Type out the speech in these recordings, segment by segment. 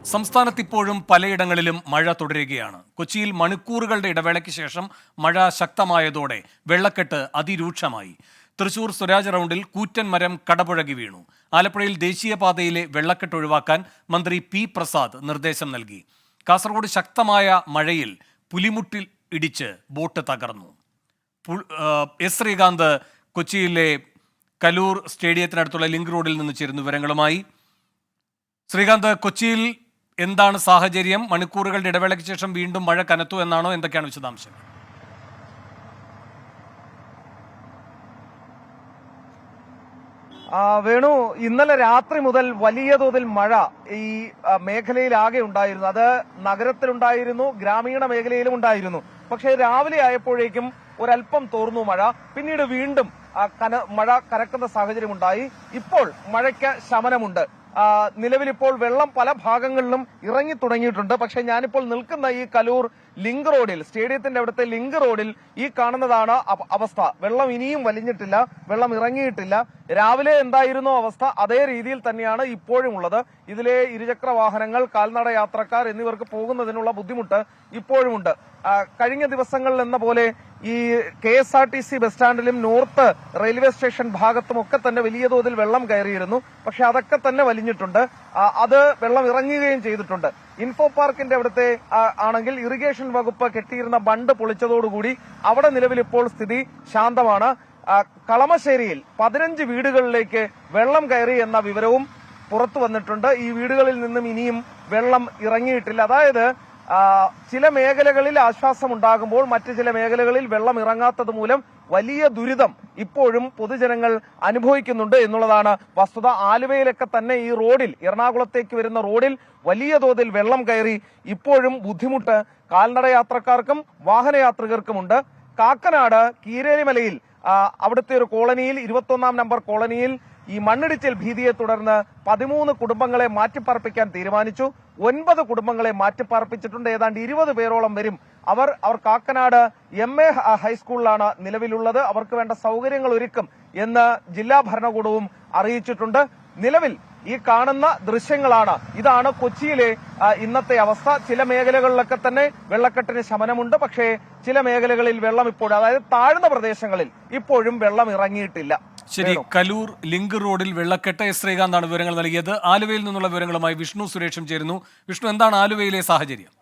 സംസ്ഥാനത്ത് ഇപ്പോഴും പലയിടങ്ങളിലും മഴ തുടരുകയാണ്. കൊച്ചിയിൽ മണിക്കൂറുകളുടെ ഇടവേളയ്ക്ക് ശേഷം മഴ ശക്തമായതോടെ വെള്ളക്കെട്ട് അതിരൂക്ഷമായി. തൃശൂർ സ്വരാജ് റൗണ്ടിൽ കൂറ്റൻ മരം കടപുഴകി വീണു. ആലപ്പുഴയിൽ ദേശീയപാതയിലെ വെള്ളക്കെട്ട് ഒഴിവാക്കാൻ മന്ത്രി പി പ്രസാദ് നിർദ്ദേശം നൽകി. കാസർഗോഡ് ശക്തമായ മഴയിൽ പുലിമുട്ടിൽ ഇടിച്ച് ബോട്ട് തകർന്നു. എസ് ശ്രീകാന്ത് കൊച്ചിയിലെ കലൂർ സ്റ്റേഡിയത്തിനടുത്തുള്ള ലിങ്ക് റോഡിൽ നിന്ന് ചേരുന്ന വിവരങ്ങളുമായി. ശ്രീകാന്ത്, കൊച്ചിയിൽ എന്താണ് സാഹചര്യം? മണിക്കൂറുകളുടെ ഇടവേളയ്ക്ക് ശേഷം വീണ്ടും മഴ കനത്തു എന്നാണോ? എന്തൊക്കെയാണ് വിശദാംശം? വേണു, ഇന്നലെ രാത്രി മുതൽ വലിയ തോതിൽ മഴ ഈ മേഖലയിൽ ആകെ ഉണ്ടായിരുന്നു. അത് നഗരത്തിലുണ്ടായിരുന്നു, ഗ്രാമീണ മേഖലയിലും ഉണ്ടായിരുന്നു. പക്ഷേ രാവിലെ ആയപ്പോഴേക്കും ഒരല്പം തോർന്നു മഴ. പിന്നീട് വീണ്ടും മഴ കനക്കുന്ന സാഹചര്യമുണ്ടായി. ഇപ്പോൾ മഴയ്ക്ക് ശമനമുണ്ട്. നിലവിലിപ്പോൾ വെള്ളം പല ഭാഗങ്ങളിലും ഇറങ്ങി തുടങ്ങിയിട്ടുണ്ട്. പക്ഷേ ഞാനിപ്പോൾ നിൽക്കുന്ന ഈ കലൂർ ലിങ്ക് റോഡിൽ, സ്റ്റേഡിയത്തിന്റെ അവിടുത്തെ ലിങ്ക് റോഡിൽ ഈ കാണുന്നതാണ് അവസ്ഥ. വെള്ളം ഇനിയും വലിഞ്ഞിട്ടില്ല, വെള്ളം ഇറങ്ങിയിട്ടില്ല. രാവിലെ എന്തായിരുന്നോ അവസ്ഥ അതേ രീതിയിൽ തന്നെയാണ് ഇപ്പോഴും ഉള്ളത്. ഇതിലെ ഇരുചക്ര വാഹനങ്ങൾ, കാൽനട യാത്രക്കാർ എന്നിവർക്ക് പോകുന്നതിനുള്ള ബുദ്ധിമുട്ട് ഇപ്പോഴുമുണ്ട്. കഴിഞ്ഞ ദിവസങ്ങളിൽ എന്ന പോലെ ഈ KSRTC ബസ് സ്റ്റാൻഡിലും നോർത്ത് റെയിൽവേ സ്റ്റേഷൻ ഭാഗത്തും ഒക്കെ തന്നെ വലിയ തോതിൽ വെള്ളം കയറിയിരുന്നു. പക്ഷെ അതൊക്കെ തന്നെ വലിഞ്ഞിട്ടുണ്ട്. അത് വെള്ളം ഇറങ്ങുകയും ചെയ്തിട്ടുണ്ട്. ഇൻഫോ പാർക്കിന്റെ അവിടുത്തെ ആണെങ്കിൽ ഇറിഗേഷൻ വകുപ്പ് കെട്ടിയിരുന്ന ബണ്ട് പൊളിച്ചതോടുകൂടി അവിടെ നിലവിൽ ഇപ്പോൾ സ്ഥിതി ശാന്തമാണ്. കളമശ്ശേരിയിൽ 15 വീടുകളിലേക്ക് വെള്ളം കയറി എന്ന വിവരവും പുറത്തു വന്നിട്ടുണ്ട്. ഈ വീടുകളിൽ നിന്നും ഇനിയും വെള്ളം ഇറങ്ങിയിട്ടില്ല. അതായത് ചില മേഖലകളിൽ ആശ്വാസമുണ്ടാകുമ്പോൾ മറ്റു ചില മേഖലകളിൽ വെള്ളം ഇറങ്ങാത്തത് മൂലം വലിയ ദുരിതം ഇപ്പോഴും പൊതുജനങ്ങൾ അനുഭവിക്കുന്നുണ്ട് എന്നുള്ളതാണ് വസ്തുത. ആലുവയിലൊക്കെ തന്നെ ഈ റോഡിൽ, എറണാകുളത്തേക്ക് വരുന്ന റോഡിൽ വലിയ തോതിൽ വെള്ളം കയറി ഇപ്പോഴും ബുദ്ധിമുട്ട് കാൽനട യാത്രക്കാർക്കും വാഹനയാത്രികർക്കുമുണ്ട്. കാക്കനാട് കീരേലിമലയിൽ അവിടുത്തെ ഒരു കോളനിയിൽ, 21-ാം നമ്പർ കോളനിയിൽ ഈ മണ്ണിടിച്ചിൽ ഭീതിയെ തുടർന്ന് 13 കുടുംബങ്ങളെ മാറ്റിപ്പാർപ്പിക്കാൻ തീരുമാനിച്ചു. 9 കുടുംബങ്ങളെ മാറ്റിപ്പാർപ്പിച്ചിട്ടുണ്ട്. ഏതാണ്ട് 20 പേരോളം വരും. അവർ കാക്കനാട് MA ഹൈസ്കൂളിലാണ് നിലവിലുള്ളത്. അവർക്ക് വേണ്ട സൗകര്യങ്ങൾ ഒരുക്കും എന്ന് ജില്ലാ ഭരണകൂടവും അറിയിച്ചിട്ടുണ്ട്. നിലവിൽ ഈ കാണുന്ന ദൃശ്യങ്ങളാണ്. ഇതാണ് കൊച്ചിയിലെ ഇന്നത്തെ അവസ്ഥ. ചില മേഖലകളിലൊക്കെ തന്നെ വെള്ളക്കെട്ടിന് ശമനമുണ്ട്. പക്ഷേ ചില മേഖലകളിൽ വെള്ളം ഇപ്പോഴും, അതായത് താഴ്ന്ന പ്രദേശങ്ങളിൽ ഇപ്പോഴും വെള്ളം ഇറങ്ങിയിട്ടില്ല. ശരി, കലൂർ ലിങ്ക് റോഡിൽ വെള്ളക്കെട്ട്. എസ് ശ്രീകാന്താണ് വിവരങ്ങൾ നൽകിയത്. ആലുവയിൽ നിന്നുള്ള വിവരങ്ങളുമായി വിഷ്ണു സുരേഷും ചേരുന്നു. വിഷ്ണു, എന്താണ് ആലുവയിലെ സാഹചര്യം?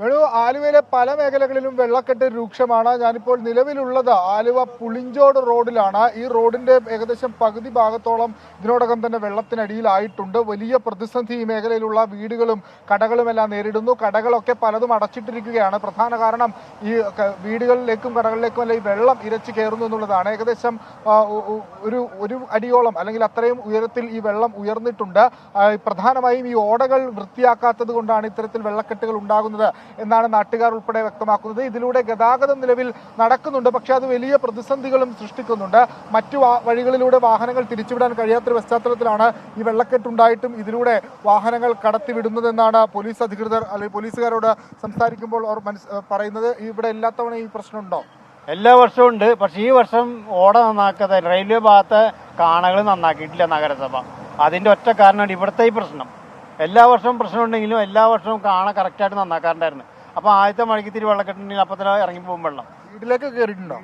വേണു, ആലുവയിലെ പല മേഖലകളിലും വെള്ളക്കെട്ട് രൂക്ഷമാണ്. ഞാനിപ്പോൾ നിലവിലുള്ളത് ആലുവ പുളിഞ്ചോട് റോഡിലാണ്. ഈ റോഡിന്റെ ഏകദേശം പകുതി ഭാഗത്തോളം ഇതിനോടകം തന്നെ വെള്ളത്തിനടിയിലായിട്ടുണ്ട്. വലിയ പ്രതിസന്ധി ഈ മേഖലയിലുള്ള വീടുകളും കടകളുമെല്ലാം നേരിടുന്നു. കടകളൊക്കെ പലതും അടച്ചിട്ടിരിക്കുകയാണ്. പ്രധാന കാരണം ഈ വീടുകളിലേക്കും കടകളിലേക്കും അല്ല ഈ വെള്ളം ഇരച്ചു കയറുന്നു എന്നുള്ളതാണ്. ഏകദേശം ഒരു അടിയോളം അല്ലെങ്കിൽ അത്രയും ഉയരത്തിൽ ഈ വെള്ളം ഉയർന്നിട്ടുണ്ട്. പ്രധാനമായും ഈ ഓടകൾ വൃത്തിയാക്കാത്തത് കൊണ്ടാണ് ഇത്തരത്തിൽ വെള്ളക്കെട്ടുകൾ ഉണ്ടാകുന്നത് എന്നാണ് നാട്ടുകാർ ഉൾപ്പെടെ വ്യക്തമാക്കുന്നത്. ഇതിലൂടെ ഗതാഗതം നിലവിൽ നടക്കുന്നുണ്ട്. പക്ഷെ അത് വലിയ പ്രതിസന്ധികളും സൃഷ്ടിക്കുന്നുണ്ട്. മറ്റു വഴികളിലൂടെ വാഹനങ്ങൾ തിരിച്ചുവിടാൻ കഴിയാത്തൊരു പശ്ചാത്തലത്തിലാണ് ഈ വെള്ളക്കെട്ടുണ്ടായിട്ടും ഇതിലൂടെ വാഹനങ്ങൾ കടത്തിവിടുന്നതെന്നാണ് പോലീസ് അധികൃതർ അല്ലെങ്കിൽ പോലീസുകാരോട് സംസാരിക്കുമ്പോൾ അവർ പറയുന്നത്. ഇവിടെ എല്ലാ തവണ ഈ പ്രശ്നമുണ്ടോ? എല്ലാ വർഷവും ഉണ്ട്. പക്ഷെ ഈ വർഷം ഓട നന്നാക്കാതെ റെയിൽവേ ഭാഗത്തെ കാണകൾ നന്നാക്കിയിട്ടില്ല നഗരസഭ. അതിന്റെ ഒറ്റ കാരണമാണ് ഇവിടുത്തെ ഈ പ്രശ്നം. എല്ലാ വർഷവും പ്രശ്നമുണ്ടെങ്കിലും എല്ലാ വർഷവും കാണാൻ കറക്റ്റായിട്ട് നന്നാക്കാറുണ്ടായിരുന്നു. അപ്പോൾ ആദ്യത്തെ മഴയ്ക്ക് തിരി വെള്ളക്കെട്ടുണ്ടെങ്കിൽ അപ്പം തന്നെ ഇറങ്ങി പോകും വെള്ളം. വീട്ടിലേക്ക് കയറിയിട്ടുണ്ടോ?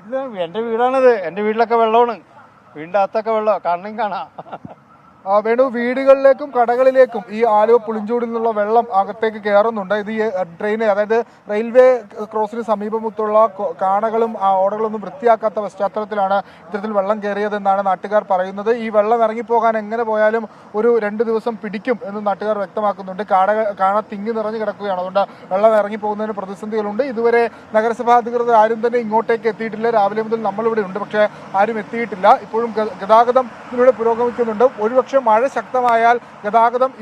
എൻ്റെ വീടാണിത്. എൻ്റെ വീട്ടിലൊക്കെ വെള്ളമാണ്. വീടിൻ്റെ അകത്തൊക്കെ വെള്ളം കാണണമെങ്കിൽ കാണാം. വേണു, വീടുകളിലേക്കും കടകളിലേക്കും ഈ ആലുവ പുളിഞ്ചോടിൽ നിന്നുള്ള വെള്ളം അകത്തേക്ക് കയറുന്നുണ്ട്. ഇത് ഈ ട്രെയിന്, അതായത് റെയിൽവേ ക്രോസിന് സമീപത്തുള്ള കാണകളും ഓടകളൊന്നും വൃത്തിയാക്കാത്ത പശ്ചാത്തലത്തിലാണ് ഇത്തരത്തിൽ വെള്ളം കയറിയതെന്നാണ് നാട്ടുകാർ പറയുന്നത്. ഈ വെള്ളം ഇറങ്ങിപ്പോകാൻ എങ്ങനെ പോയാലും ഒരു 2 ദിവസം പിടിക്കും എന്ന് നാട്ടുകാർ വ്യക്തമാക്കുന്നുണ്ട്. കാണ തിങ്ങി നിറഞ്ഞു കിടക്കുകയാണ്. അതുകൊണ്ട് വെള്ളം ഇറങ്ങിപ്പോകുന്നതിന് പ്രതിസന്ധികളുണ്ട്. ഇതുവരെ നഗരസഭാ അധികൃതർ ആരും തന്നെ ഇങ്ങോട്ടേക്ക് എത്തിയിട്ടില്ല. രാവിലെ മുതൽ നമ്മളിവിടെ ഉണ്ട്, പക്ഷേ ആരും എത്തിയിട്ടില്ല. ഇപ്പോഴും ഗതാഗതം ഇതിലൂടെ പുരോഗമിക്കുന്നുണ്ട്. ഒരുപക്ഷെ പക്ഷേ മഴ ശക്തമായാൽ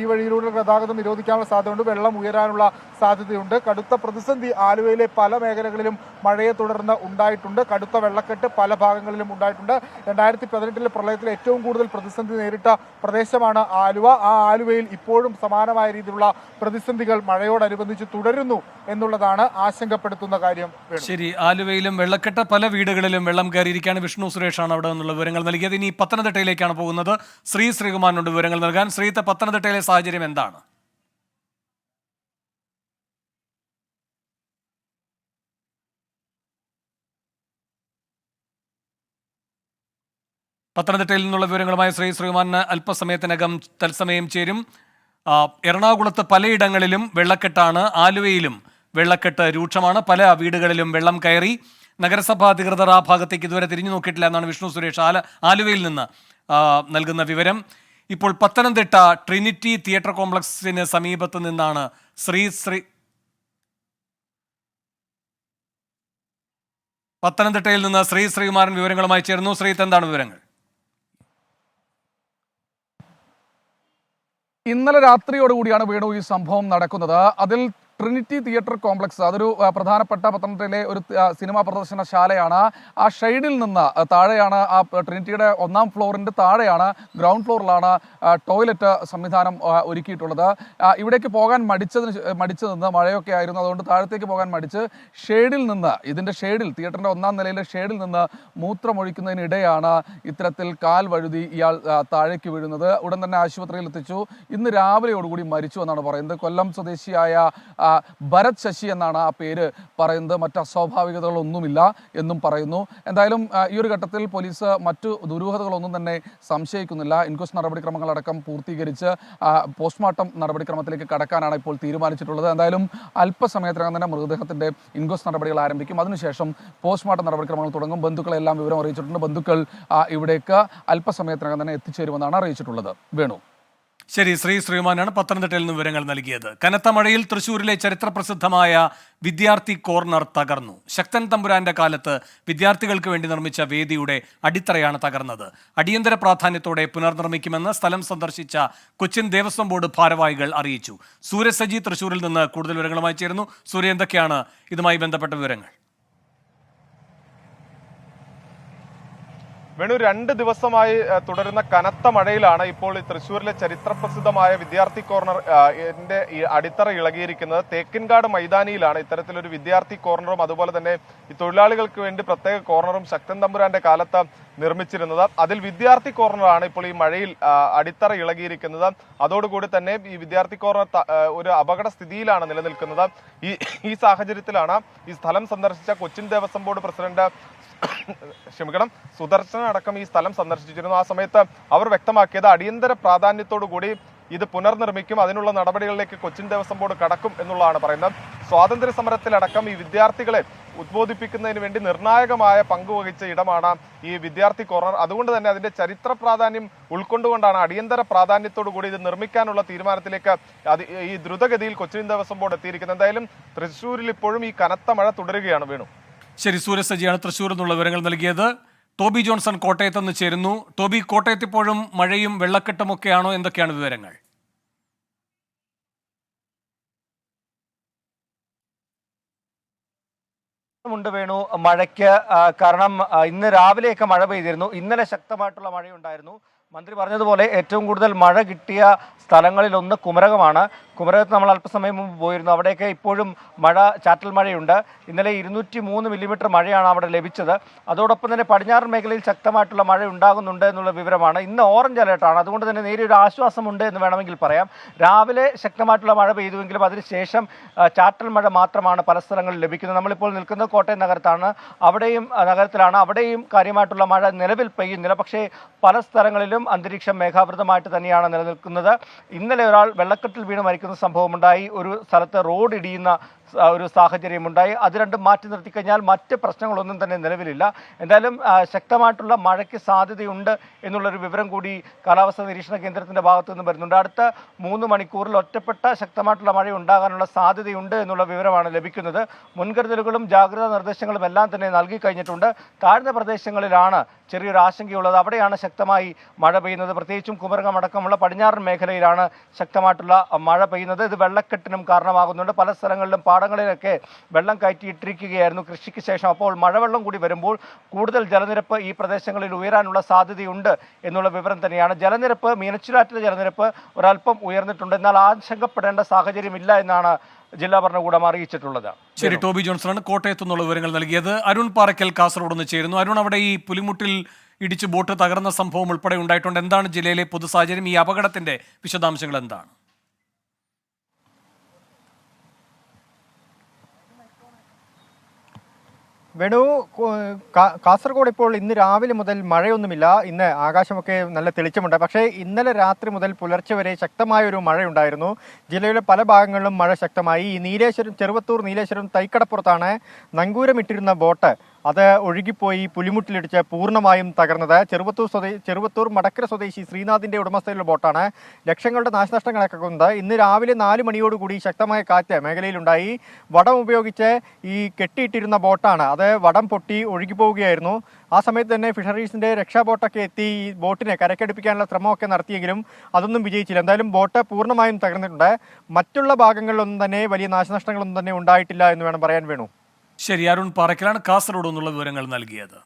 ഈ വഴിയിലൂടെ ഗതാഗതം നിരോധിക്കാനുള്ള സാധ്യതയുണ്ട്. വെള്ളം ഉയരാനുള്ള സാധ്യതയുണ്ട്. കടുത്ത പ്രതിസന്ധി ആലുവയിലെ പല മേഖലകളിലും മഴയെ തുടർന്ന് ഉണ്ടായിട്ടുണ്ട്. കടുത്ത വെള്ളക്കെട്ട് പല ഭാഗങ്ങളിലും ഉണ്ടായിട്ടുണ്ട്. 2018 പ്രളയത്തിൽ ഏറ്റവും കൂടുതൽ പ്രതിസന്ധി നേരിട്ട പ്രദേശമാണ് ആലുവ. ആ ആലുവയിൽ ഇപ്പോഴും സമാനമായ രീതിയിലുള്ള പ്രതിസന്ധികൾ മഴയോടനുബന്ധിച്ച് തുടരുന്നു എന്നുള്ളതാണ് ആശങ്കപ്പെടുത്തുന്ന കാര്യം. ശരി, ആലുവയിലും വെള്ളക്കെട്ട്, പല വീടുകളിലും വെള്ളം കയറിയിരിക്കുകയാണ്. വിഷ്ണു സുരേഷാണ് അവിടെ നിന്നുള്ള വിവരങ്ങൾ നൽകിയത്. ഇനി പത്തനംതിട്ടയിലേക്കാണ് പോകുന്നത്. ശ്രീകുമാറിനോട് വിവരങ്ങൾ നൽകാൻ. പത്തനംതിട്ടയിലെ സാഹചര്യം എന്താണ്? പത്തനംതിട്ടയിൽ നിന്നുള്ള വിവരങ്ങളുമായി ശ്രീകുമാറിന് അല്പസമയത്തിനകം തത്സമയം ചേരും. എറണാകുളത്ത് പലയിടങ്ങളിലും വെള്ളക്കെട്ടാണ്. ആലുവയിലും വെള്ളക്കെട്ട് രൂക്ഷമാണ്. പല വീടുകളിലും വെള്ളം കയറി. നഗരസഭാ അധികൃതർ ആ ഭാഗത്തേക്ക് ഇതുവരെ തിരിഞ്ഞു നോക്കിയിട്ടില്ല എന്നാണ് വിഷ്ണു സുരേഷ് ആലുവയിൽ നിന്ന് നൽകുന്ന വിവരം. ഇപ്പോൾ പത്തനംതിട്ട ട്രിനിറ്റി തിയേറ്റർ കോംപ്ലക്സിന് സമീപത്ത് നിന്നാണ് പത്തനംതിട്ടയിൽ നിന്ന് ശ്രീകുമാരൻ വിവരങ്ങളുമായി ചേർന്നു. എന്താണ് വിവരങ്ങൾ? ഇന്നലെ രാത്രിയോടുകൂടിയാണ് വേണു ഈ സംഭവം നടക്കുന്നത്. അതിൽ ട്രിനിറ്റി തിയേറ്റർ കോംപ്ലക്സ്, അതൊരു പ്രധാനപ്പെട്ട പത്തനംതിട്ടയിലെ ഒരു സിനിമാ പ്രദർശനശാലയാണ്. ആ ഷെയ്ഡിൽ നിന്ന് താഴെയാണ്, ആ ട്രിനിറ്റിയുടെ 1ാം ഫ്ലോറിൻ്റെ താഴെയാണ്, ഗ്രൗണ്ട് ഫ്ലോറിലാണ് ടോയ്ലറ്റ് സംവിധാനം ഒരുക്കിയിട്ടുള്ളത്. ഇവിടേക്ക് പോകാൻ മടിച്ചു നിന്ന് മഴയൊക്കെ ആയിരുന്നു, അതുകൊണ്ട് താഴത്തേക്ക് പോകാൻ മടിച്ച് ഇതിൻ്റെ ഷെയ്ഡിൽ, തിയേറ്ററിൻ്റെ 1ാം നിലയിലെ ഷെയ്ഡിൽ നിന്ന് മൂത്രമൊഴിക്കുന്നതിനിടെയാണ് ഇത്തരത്തിൽ കാൽ വഴുതി ഇയാൾ താഴേക്ക് വീഴുന്നത്. ഉടൻ തന്നെ ആശുപത്രിയിൽ എത്തിച്ചു. ഇന്ന് രാവിലെയോടുകൂടി മരിച്ചു എന്നാണ് പറയുന്നത്. കൊല്ലം സ്വദേശിയായ ഭരത് ശശി എന്നാണ് ആ പേര് പറയുന്നത്. മറ്റ് അസ്വാഭാവികതകളൊന്നുമില്ല എന്നും പറയുന്നു. എന്തായാലും ഈ ഒരു ഘട്ടത്തിൽ പോലീസ് മറ്റു ദുരൂഹതകളൊന്നും തന്നെ സംശയിക്കുന്നില്ല. ഇൻക്വസ്റ്റ് നടപടിക്രമങ്ങളടക്കം പൂർത്തീകരിച്ച് പോസ്റ്റ്മോർട്ടം നടപടിക്രമത്തിലേക്ക് കടക്കാനാണ് ഇപ്പോൾ തീരുമാനിച്ചിട്ടുള്ളത്. എന്തായാലും അല്പസമയത്തിനകം തന്നെ മൃതദേഹത്തിൻ്റെ ഇൻക്വസ്റ്റ് നടപടികൾ ആരംഭിക്കും. അതിനുശേഷം പോസ്റ്റ്മോർട്ടം നടപടിക്രമങ്ങൾ തുടങ്ങും. ബന്ധുക്കളെല്ലാം വിവരം അറിയിച്ചിട്ടുണ്ട്. ബന്ധുക്കൾ ഇവിടേക്ക് അല്പസമയത്തിനകം തന്നെ എത്തിച്ചേരുമെന്നാണ് അറിയിച്ചിട്ടുള്ളത്. വേണു. ശരി, ശ്രീകുമാരനാണ് പത്തനംതിട്ടയിൽ നിന്ന് വിവരങ്ങൾ നൽകിയത്. കനത്ത മഴയിൽ തൃശ്ശൂരിലെ ചരിത്രപ്രസിദ്ധമായ വിദ്യാർത്ഥി കോർണർ തകർന്നു. ശക്തൻ തമ്പുരാന്റെ കാലത്ത് വിദ്യാർത്ഥികൾക്ക് വേണ്ടി നിർമ്മിച്ച വേദിയുടെ അടിത്തറയാണ് തകർന്നത്. അടിയന്തര പ്രാധാന്യത്തോടെ പുനർനിർമ്മിക്കുമെന്ന് സ്ഥലം സന്ദർശിച്ച കൊച്ചിൻ ദേവസ്വം ബോർഡ് ഭാരവാഹികൾ അറിയിച്ചു. സൂര്യസജി തൃശ്ശൂരിൽ നിന്ന് കൂടുതൽ വിവരങ്ങളുമായി ചേരുന്നു. സൂര്യ, എന്തൊക്കെയാണ് ഇതുമായി ബന്ധപ്പെട്ട വിവരങ്ങൾ? വേണു, 2 ദിവസമായി തുടരുന്ന കനത്ത മഴയിലാണ് ഇപ്പോൾ തൃശ്ശൂരിലെ ചരിത്രപ്രസിദ്ധമായ വിദ്യാർത്ഥി കോർണർ ഈ അടിത്തറ ഇളകിയിരിക്കുന്നത്. തേക്കിൻകാട് മൈതാനിയിലാണ് ഇത്തരത്തിലൊരു വിദ്യാർത്ഥി കോർണറും അതുപോലെ തന്നെ ഈ തൊഴിലാളികൾക്ക് വേണ്ടി പ്രത്യേക കോർണറും ശക്തൻ തമ്പുരാന്റെ കാലത്ത് നിർമ്മിച്ചിരുന്നത്. അതിൽ വിദ്യാർത്ഥി കോർണറാണ് ഇപ്പോൾ ഈ മഴയിൽ അടിത്തറ ഇളകിയിരിക്കുന്നത്. അതോടുകൂടി തന്നെ ഈ വിദ്യാർത്ഥി കോർണർ ഒരു അപകട സ്ഥിതിയിലാണ് നിലനിൽക്കുന്നത്. ഈ സാഹചര്യത്തിലാണ് ഈ സ്ഥലം സന്ദർശിച്ച കൊച്ചിൻ ദേവസ്വം ബോർഡ് പ്രസിഡന്റ് സുദർശന അടക്കം ഈ സ്ഥലം സന്ദർശിച്ചിരുന്നു. ആ സമയത്ത് അവർ വ്യക്തമാക്കിയത് അടിയന്തര പ്രാധാന്യത്തോടു കൂടി ഇത് പുനർനിർമ്മിക്കും, അതിനുള്ള നടപടികളിലേക്ക് കൊച്ചിൻ ദേവസ്വം ബോർഡ് കടക്കും എന്നുള്ളതാണ് പറയുന്നത്. സ്വാതന്ത്ര്യ സമരത്തിലടക്കം ഈ വിദ്യാർത്ഥികളെ ഉദ്ബോധിപ്പിക്കുന്നതിന് വേണ്ടി നിർണായകമായ പങ്കുവഹിച്ച ഇടമാണ് ഈ വിദ്യാർത്ഥി കോർണർ. അതുകൊണ്ട് തന്നെ അതിന്റെ ചരിത്ര പ്രാധാന്യം ഉൾക്കൊണ്ടുകൊണ്ടാണ് അടിയന്തര പ്രാധാന്യത്തോടു കൂടി ഇത് നിർമ്മിക്കാനുള്ള തീരുമാനത്തിലേക്ക് ഈ ദ്രുതഗതിയിൽ കൊച്ചിൻ ദേവസ്വം ബോർഡ് എത്തിയിരിക്കുന്നത്. എന്തായാലും തൃശ്ശൂരിൽ ഇപ്പോഴും ഈ കനത്ത മഴ തുടരുകയാണ്. വേണു. ശരി, സൂര്യസജിയാണ് തൃശ്ശൂരിൽ നിന്നുള്ള വിവരങ്ങൾ നൽകിയത്. ടോബി ജോൺസൺ കോട്ടയത്ത് നിന്ന് ചേരുന്നു. ടോബി, കോട്ടയത്ത് ഇപ്പോഴും മഴയും വെള്ളക്കെട്ടുമൊക്കെയാണോ? എന്തൊക്കെയാണ് വിവരങ്ങൾ? ണ്ട് വേണു, മഴയ്ക്ക് കാരണം ഇന്ന് രാവിലെയൊക്കെ മഴ പെയ്തിരുന്നു. ഇന്നലെ ശക്തമായിട്ടുള്ള മഴയുണ്ടായിരുന്നു. മന്ത്രി പറഞ്ഞതുപോലെ ഏറ്റവും കൂടുതൽ മഴ കിട്ടിയ സ്ഥലങ്ങളിലൊന്ന് കുമരകമാണ്. കുമരകത്ത് നമ്മൾ അല്പസമയം മുമ്പ് പോയിരുന്നു. അവിടെയൊക്കെ ഇപ്പോഴും ചാറ്റൽ മഴയുണ്ട്. ഇന്നലെ 203 മില്ലിമീറ്റർ മഴയാണ് അവിടെ ലഭിച്ചത്. അതോടൊപ്പം തന്നെ പടിഞ്ഞാറൻ മേഖലയിൽ ശക്തമായിട്ടുള്ള മഴ ഉണ്ടാകുന്നുണ്ട് എന്നുള്ള വിവരമാണ്. ഇന്ന് ഓറഞ്ച് അലേർട്ടാണ്. അതുകൊണ്ട് തന്നെ നേരിയൊരു ആശ്വാസമുണ്ട് എന്ന് വേണമെങ്കിൽ പറയാം. രാവിലെ ശക്തമായിട്ടുള്ള മഴ പെയ്തുവെങ്കിലും അതിനുശേഷം ചാറ്റൽ മഴ മാത്രമാണ് പല സ്ഥലങ്ങളിൽ ലഭിക്കുന്നത്. നമ്മളിപ്പോൾ നിൽക്കുന്നത് കോട്ടയം നഗരത്തിലാണ്. അവിടെയും കാര്യമായിട്ടുള്ള മഴ നിലവിൽ പെയ്യുന്നില്ല. പക്ഷേ പല സ്ഥലങ്ങളിലും അന്തരീക്ഷം മേഘാവൃതമായിട്ട് തന്നെയാണ് നിലനിൽക്കുന്നത്. ഇന്നലെ ഒരാൾ വെള്ളക്കെട്ടിൽ വീണ് മരിക്കുന്ന സംഭവമുണ്ടായി. ഒരു സ്ഥലത്ത് റോഡ് ഇടിയുന്ന ഒരു സാഹചര്യമുണ്ടായി. അത് രണ്ടും മാറ്റി നിർത്തിക്കഴിഞ്ഞാൽ മറ്റ് പ്രശ്നങ്ങളൊന്നും തന്നെ നിലവിലില്ല. എന്തായാലും ശക്തമായിട്ടുള്ള മഴയ്ക്ക് സാധ്യതയുണ്ട് എന്നുള്ളൊരു വിവരം കൂടി കാലാവസ്ഥാ നിരീക്ഷണ കേന്ദ്രത്തിൻ്റെ ഭാഗത്തു നിന്ന് വരുന്നുണ്ട്. അടുത്ത 3 മണിക്കൂറിൽ ഒറ്റപ്പെട്ട ശക്തമായിട്ടുള്ള മഴ ഉണ്ടാകാനുള്ള സാധ്യതയുണ്ട് എന്നുള്ള വിവരമാണ് ലഭിക്കുന്നത്. മുൻകരുതലുകളും ജാഗ്രതാ നിർദ്ദേശങ്ങളും എല്ലാം തന്നെ നൽകി കഴിഞ്ഞിട്ടുണ്ട്. താഴ്ന്ന പ്രദേശങ്ങളിലാണ് ചെറിയൊരു ആശങ്കയുള്ളത്. അവിടെയാണ് ശക്തമായി മഴ പെയ്യുന്നത്. പ്രത്യേകിച്ചും കുമരകം അടക്കമുള്ള പടിഞ്ഞാറൻ മേഖലയിലാണ് ശക്തമായിട്ടുള്ള മഴ പെയ്യുന്നത്. ഇത് വെള്ളക്കെട്ടിനും കാരണമാകുന്നുണ്ട്. പല സ്ഥലങ്ങളിലും പാടങ്ങളിലൊക്കെ വെള്ളം കയറ്റിയിട്ടിരിക്കുകയായിരുന്നു കൃഷിക്ക് ശേഷം. അപ്പോൾ മഴവെള്ളം കൂടി വരുമ്പോൾ കൂടുതൽ ജലനിരപ്പ് ഈ പ്രദേശങ്ങളിൽ ഉയരാനുള്ള സാധ്യതയുണ്ട് എന്നുള്ള വിവരം തന്നെയാണ്. ജലനിരപ്പ് മീനച്ചിലാറ്റിലെ ജലനിരപ്പ് ഒരല്പം ഉയർന്നിട്ടുണ്ട്. എന്നാൽ ആശങ്കപ്പെടേണ്ട സാഹചര്യമില്ല എന്നാണ് ജില്ലാ ഭരണകൂടം അറിയിച്ചിട്ടുള്ളത്. ശരി, ടോബി ജോൺസണാണ് കോട്ടയത്തു നിന്നുള്ള വിവരങ്ങൾ നൽകിയത്. അരുൺ പാറയ്ക്കൽ കാസർഗോഡ് നിന്ന് ചേരുന്നു. അരുൺ, അവിടെ ഈ പുലിമുട്ടിൽ ഇടിച്ച് ബോട്ട് തകർന്ന സംഭവം ഉൾപ്പെടെ ഉണ്ടായിട്ടുണ്ട്. എന്താണ് ജില്ലയിലെ പൊതു സാഹചര്യം? ഈ അപകടത്തിന്റെ വിശദാംശങ്ങൾ എന്താണ്? വേണു, കാസർഗോഡ് ഇപ്പോൾ ഇന്ന് രാവിലെ മുതൽ മഴയൊന്നുമില്ല. ഇന്ന് ആകാശമൊക്കെ നല്ല തെളിച്ചമുണ്ട്. പക്ഷേ ഇന്നലെ രാത്രി മുതൽ പുലർച്ചെ വരെ ശക്തമായ ഒരു മഴയുണ്ടായിരുന്നു. ജില്ലയിലെ പല ഭാഗങ്ങളിലും മഴ ശക്തമായി. ഈ നീലേശ്വരം, ചെറുവത്തൂർ നീലേശ്വരം തൈക്കടപ്പുറത്താണ് നങ്കൂരമിട്ടിരുന്ന ബോട്ട് അത് ഒഴുകിപ്പോയി പുലിമുട്ടിലിടിച്ച് പൂർണ്ണമായും തകർന്നത്. ചെറുവത്തൂർ മടക്കര സ്വദേശി ശ്രീനാഥിന്റെ ഉടമസ്ഥയിലുള്ള ബോട്ടാണ്. ലക്ഷങ്ങളുടെ നാശനഷ്ടം കണക്കാക്കുന്നത്. ഇന്ന് രാവിലെ 4 മണിയോടുകൂടി ശക്തമായ കാറ്റ് മേഖലയിലുണ്ടായി. വടം ഉപയോഗിച്ച് ഈ കെട്ടിയിട്ടിരുന്ന ബോട്ടാണ് അത് വടം പൊട്ടി ഒഴുകിപ്പോവുകയായിരുന്നു. ആ സമയത്ത് തന്നെ ഫിഷറീസിന്റെ രക്ഷാ ബോട്ടൊക്കെ എത്തി ഈ ബോട്ടിനെ കരക്കടുപ്പിക്കാനുള്ള ശ്രമമൊക്കെ നടത്തിയെങ്കിലും അതൊന്നും വിജയിച്ചില്ല. എന്തായാലും ബോട്ട് പൂർണ്ണമായും തകർന്നിട്ടുണ്ട്. മറ്റുള്ള ഭാഗങ്ങളിലൊന്നും തന്നെ വലിയ നാശനഷ്ടങ്ങളൊന്നും തന്നെ ഉണ്ടായിട്ടില്ല എന്ന് വേണം പറയാൻ. വേണു, ശരി, അരുൺ പാറയ്ക്കലാണ് കാസർഗോഡ് നിന്നുള്ള വിവരങ്ങൾ നൽകിയത്.